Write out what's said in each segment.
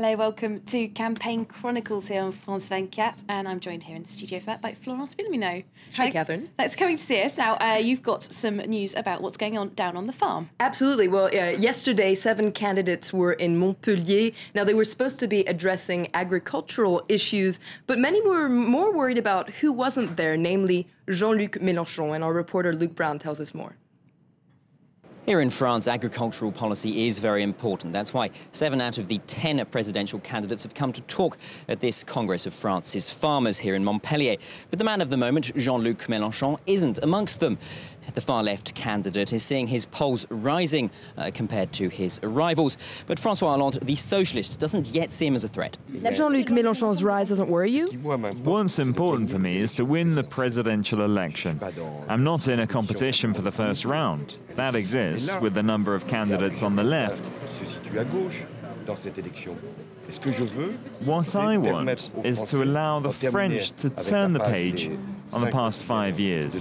Hello, welcome to Campaign Chronicles here on France 24, and I'm joined here in the studio for that by Florence Villeminot. Hi, Catherine. Thanks for coming to see us. Now, you've got some news about what's going on down on the farm. Absolutely. Well, yesterday, 7 candidates were in Montpellier. Now, they were supposed to be addressing agricultural issues, but many were more worried about who wasn't there, namely Jean-Luc Mélenchon, and our reporter Luc Brown tells us more. Here in France, agricultural policy is very important. That's why 7 out of the 10 presidential candidates have come to talk at this Congress of France's farmers here in Montpellier. But the man of the moment, Jean-Luc Mélenchon, isn't amongst them. The far-left candidate is seeing his polls rising compared to his rivals. But François Hollande, the socialist, doesn't yet see him as a threat. Jean-Luc Mélenchon's rise doesn't worry you? What's important for me is to win the presidential election. I'm not in a competition for the first round. That exists with the number of candidates on the left. What I want is to allow the French to turn the page on the past 5 years.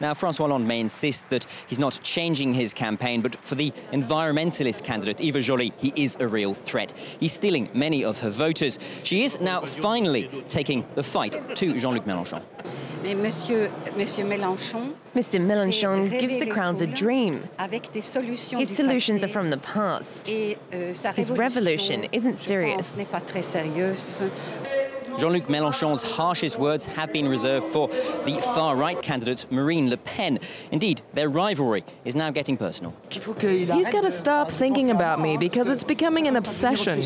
Now, François Hollande may insist that he's not changing his campaign, but for the environmentalist candidate, Eva Joly, he is a real threat. He's stealing many of her voters. She is now finally taking the fight to Jean-Luc Mélenchon. Mr. Mélenchon gives the crowds a dream. His solutions are from the past. His revolution isn't serious. Jean-Luc Mélenchon's harshest words have been reserved for the far-right candidate, Marine Le Pen. Indeed, their rivalry is now getting personal. He's got to stop thinking about me because it's becoming an obsession.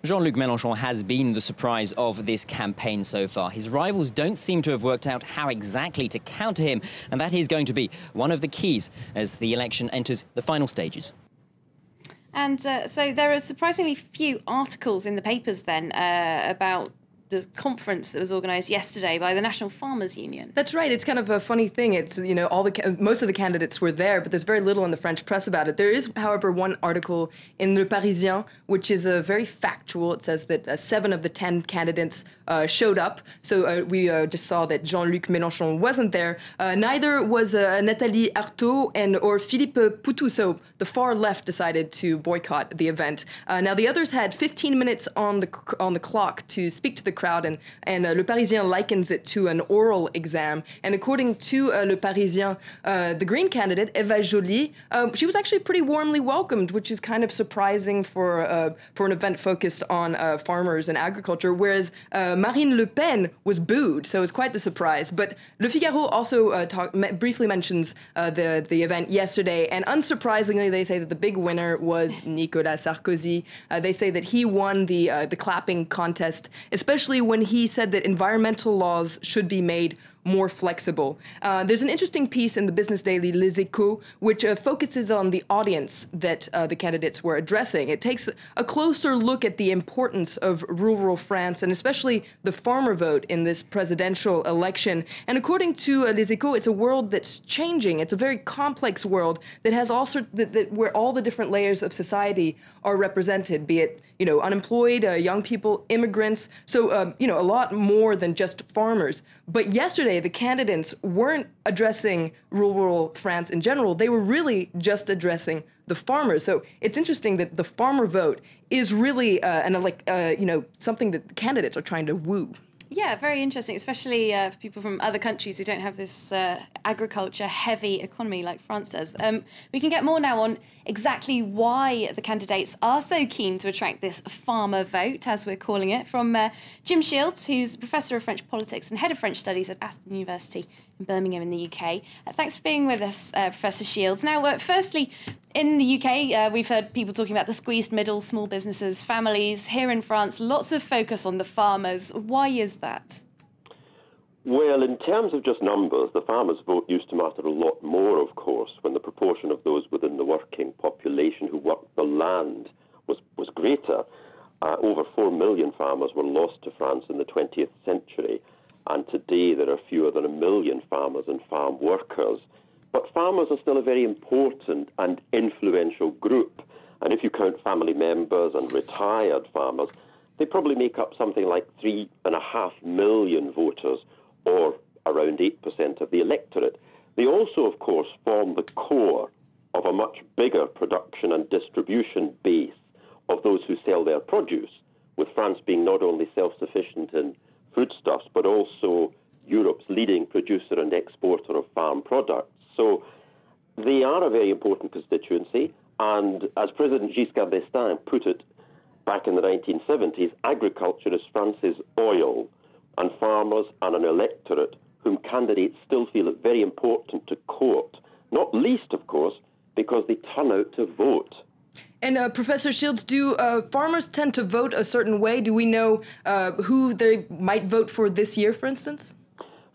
Jean-Luc Mélenchon has been the surprise of this campaign so far. His rivals don't seem to have worked out how exactly to counter him, and that is going to be one of the keys as the election enters the final stages. And so there are surprisingly few articles in the papers then about the conference that was organised yesterday by the National Farmers Union. That's right. It's kind of a funny thing. It's, you know, most of the candidates were there, but there's very little in the French press about it. There is, however, one article in Le Parisien, which is very factual. It says that 7 of the 10 candidates showed up. So we just saw that Jean-Luc Mélenchon wasn't there. Neither was Nathalie Arthaud or Philippe Poutou. So the far left decided to boycott the event. Now the others had 15 minutes on the clock to speak to the crowd, and Le Parisien likens it to an oral exam. And according to Le Parisien, the Green candidate, Eva Joly, she was actually pretty warmly welcomed, which is kind of surprising for an event focused on farmers and agriculture, whereas Marine Le Pen was booed, so it's quite the surprise. But Le Figaro also briefly mentions the event yesterday, and unsurprisingly, they say that the big winner was Nicolas Sarkozy. They say that he won the clapping contest, especially when he said that environmental laws should be made more flexible. There's an interesting piece in the business daily Les Echos, which focuses on the audience that the candidates were addressing. It takes a closer look at the importance of rural France and especially the farmer vote in this presidential election. And according to Les Echos, it's a world that's changing. It's a very complex world that has where all the different layers of society are represented, be it, you know, unemployed, young people, immigrants. So, you know, a lot more than just farmers. But yesterday, the candidates weren't addressing rural France in general. They were really just addressing the farmers. So it's interesting that the farmer vote is really, you know, something that the candidates are trying to woo. Yeah, very interesting, especially for people from other countries who don't have this agriculture-heavy economy like France does. We can get more now on exactly why the candidates are so keen to attract this farmer vote, as we're calling it, from Jim Shields, who's Professor of French Politics and Head of French Studies at Aston University in Birmingham in the UK. Thanks for being with us, Professor Shields. Now, firstly, in the UK, we've heard people talking about the squeezed middle, small businesses, families. Here in France, lots of focus on the farmers. Why is that? Well, in terms of just numbers, the farmers' vote used to matter a lot more, of course, when the proportion of those within the working population who worked the land was greater. Over 4 million farmers were lost to France in the 20th century, and today there are fewer than 1 million farmers and farm workers. But farmers are still a very important and influential group. And if you count family members and retired farmers, they probably make up something like 3.5 million voters, or around 8% of the electorate. They also, of course, form the core of a much bigger production and distribution base of those who sell their produce, with France being not only self-sufficient in foodstuffs, but also Europe's leading producer and exporter of farm products. So they are a very important constituency, and as President Giscard d'Estaing put it back in the 1970s, agriculture is France's oil, and farmers and an electorate whom candidates still feel it very important to court, not least, of course, because they turn out to vote. And Professor Shields, do farmers tend to vote a certain way? Do we know who they might vote for this year, for instance?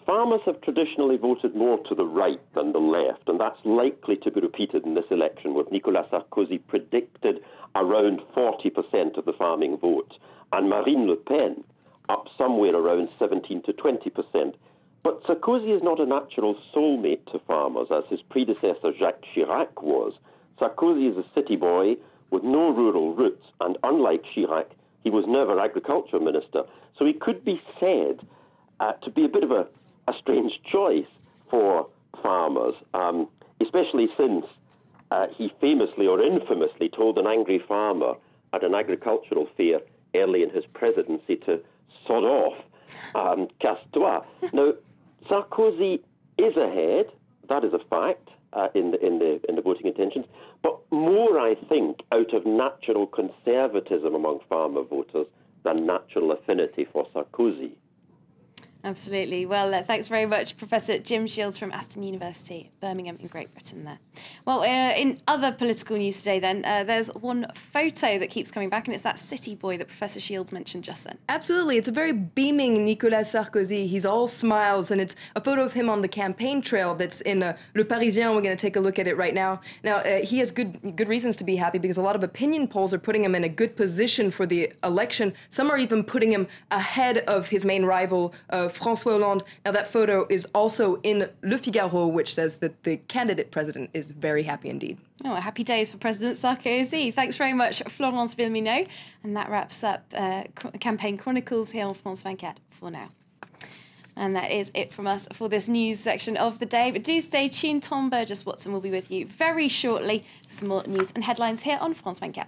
Farmers have traditionally voted more to the right than the left, and that's likely to be repeated in this election, with Nicolas Sarkozy predicted around 40% of the farming vote, and Marine Le Pen up somewhere around 17 to 20%. But Sarkozy is not a natural soulmate to farmers, as his predecessor Jacques Chirac was. Sarkozy is a city boy with no rural roots, and unlike Chirac, he was never agriculture minister. So he could be said to be a bit of a strange choice for farmers, especially since he famously or infamously told an angry farmer at an agricultural fair early in his presidency to sod off, casse-toi. Now, Sarkozy is ahead, that is a fact, in the voting intentions, but more, I think, out of natural conservatism among farmer voters than natural affinity for Sarkozy. Absolutely. Well, thanks very much, Professor Jim Shields from Aston University, Birmingham in Great Britain there. Well, in other political news today then, there's one photo that keeps coming back, and it's that city boy that Professor Shields mentioned just then. Absolutely. It's a very beaming Nicolas Sarkozy. He's all smiles, and it's a photo of him on the campaign trail that's in Le Parisien. We're going to take a look at it right now. Now, he has good reasons to be happy because a lot of opinion polls are putting him in a good position for the election. Some are even putting him ahead of his main rival, François Hollande. Now, that photo is also in Le Figaro, which says that the candidate president is very happy indeed. Oh, happy days for President Sarkozy. Thanks very much, Florence Villeminot. And that wraps up Campaign Chronicles here on France 24 for now. And that is it from us for this news section of the day. But do stay tuned. Tom Burgess-Watson will be with you very shortly for some more news and headlines here on France 24.